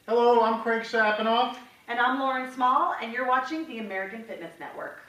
Hello, I'm Craig Sapinoff. And I'm Lauren Small, and you're watching the American Fitness Network.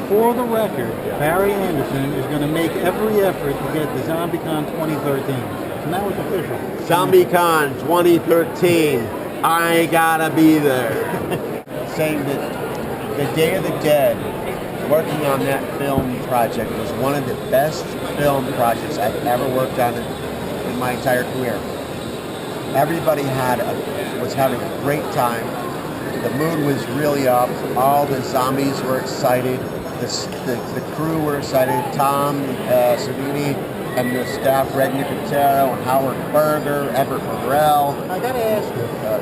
for the record, Barry Anderson is going to make every effort to get the ZombieCon 2013. And that was official. ZombieCon 2013. I gotta be there. Saying that the Day of the Dead, working on that film project was one of the best film projects I've ever worked on in my entire career. Everybody was having a great time. The mood was really up. All the zombies were excited. The crew were excited. Tom Savini and the staff, Red Nicotero, and Howard Berger, Everett Burrell. I gotta ask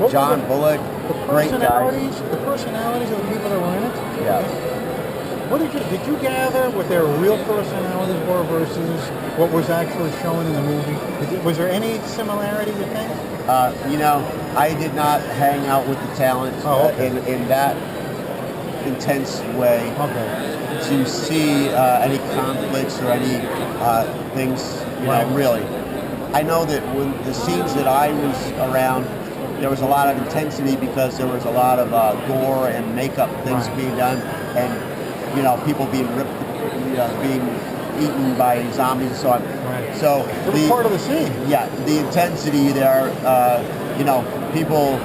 you, John Bullock, great guys. The personalities of the people that were in it? Yes. What did you gather what their real personalities were versus what was actually shown in the movie? Was there any similarity, you think? I did not hang out with the talent in that intense way to see any conflicts or any things, really. I know that when the scenes that I was around, there was a lot of intensity because there was a lot of gore and makeup things being done, and people being ripped, being eaten by zombies and so on. Right. So it was part of the scene. Yeah, the intensity there, people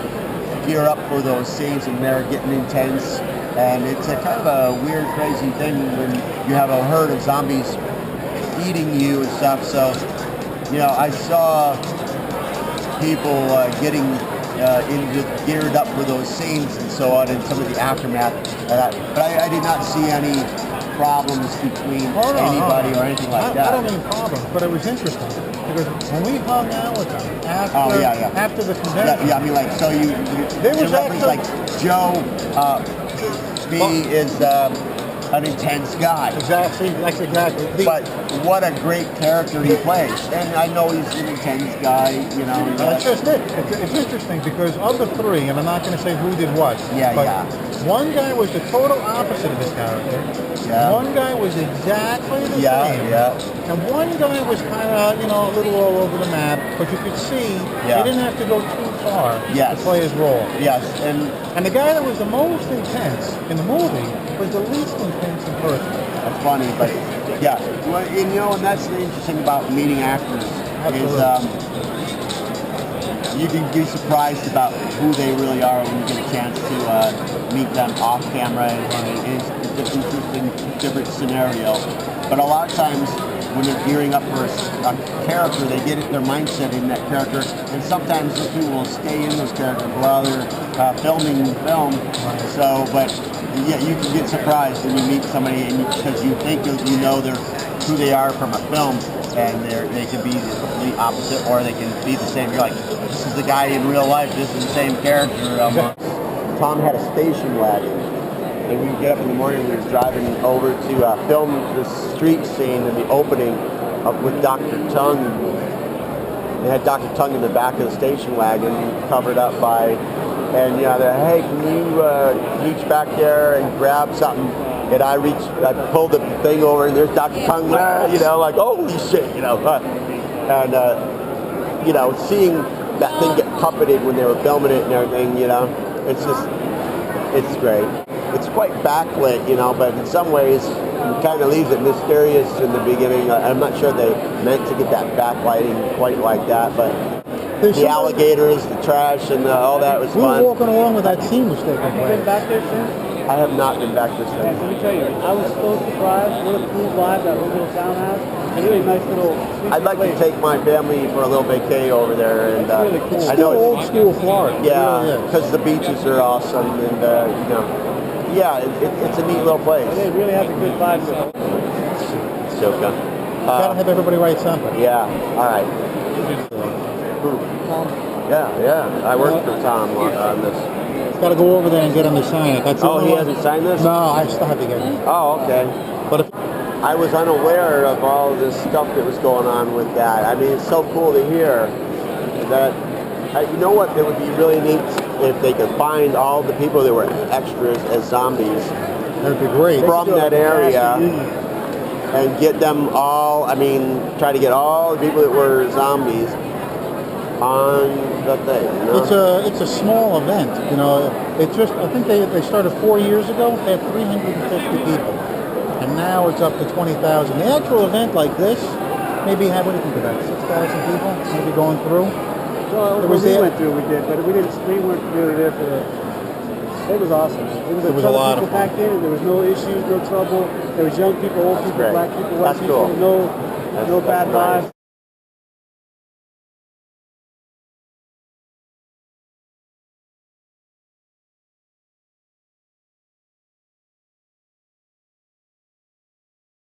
gear up for those scenes and they're getting intense, and it's a kind of a weird, crazy thing when you have a herd of zombies eating you and stuff. So, I saw people getting geared up for those scenes and so on, and some of the aftermath of that. But I did not see any problems between anybody or anything like that. I don't mean problems, but it was interesting because when we hung out with them after the convention, so there was actually like Joe is an intense guy. Exactly, that's exactly. But what a great character he plays, and I know he's an intense guy. That's just it. It's interesting because of the three, and I'm not going to say who did what. One guy was the total opposite of his character. Yeah. One guy was exactly the same. And one guy was kind of, a little all over the map, but you could see he didn't have to go too far to play his role. Yes. And the guy that was the most intense in the movie was the least intense in person. That's funny, but and that's the interesting about meeting actors is you can be surprised about who they really are when you get a chance to meet them off camera, and it's just an interesting, different scenario. But a lot of times when they're gearing up for a character, they get their mindset in that character, and sometimes those people will stay in those characters while they're filming film. So, but you can get surprised when you meet somebody because you think they're who they are from a film, and they can be the complete opposite, or they can be the same. You're like, this is the guy in real life. This is the same character. Tom had a station wagon, and we get up in the morning. We were driving over to film the street scene in the opening with Dr. Tongue. They had Dr. Tongue in the back of the station wagon, covered up by, and they're, hey, can you reach back there and grab something? And I pulled the thing over, and there's Dr. Tongue, like, holy shit, and seeing that thing get puppeted when they were filming it and everything, it's great. It's quite backlit, but in some ways, it kind of leaves it mysterious in the beginning. I'm not sure they meant to get that backlighting quite like that, but the alligators, the trash, and all that was fun. We were walking along with that scene was taking place. Have you been back there since? I have not been back this time. Let me tell you, I was so surprised. What a cool vibe that little town has. It's a really nice little. I'd like to take my family for a little vacay over there, and really cool. I know it's old school Florida. Yeah, because the beaches are awesome, and it's a neat little place. It really has a good vibe to it. Joker. Gotta have everybody write something. Yeah. All right. Yeah. I worked for Tom on this. Got to go over there and get him to sign it. That's he hasn't signed this? No, I still have to get it. Oh, okay. But I was unaware of all this stuff that was going on with that. I mean, it's so cool to hear that. You know what? It would be really neat if they could find all the people that were extras as zombies. That would be great. From that area, and get them all. I mean, try to get all the people that were zombies on the thing. It's a small event. It's just, I think they started 4 years ago. They have 350 people. now it's up to 20,000. The actual event like this, maybe had, what do you think about 6,000 people maybe going through? So It was we there. went through, we did, but we weren't really there for it. It was awesome. There was a a lot ton of of people packed in, and there was no issues, no trouble. There was young people, old people, great. black people, white That's people, cool. no bad nice. vibes.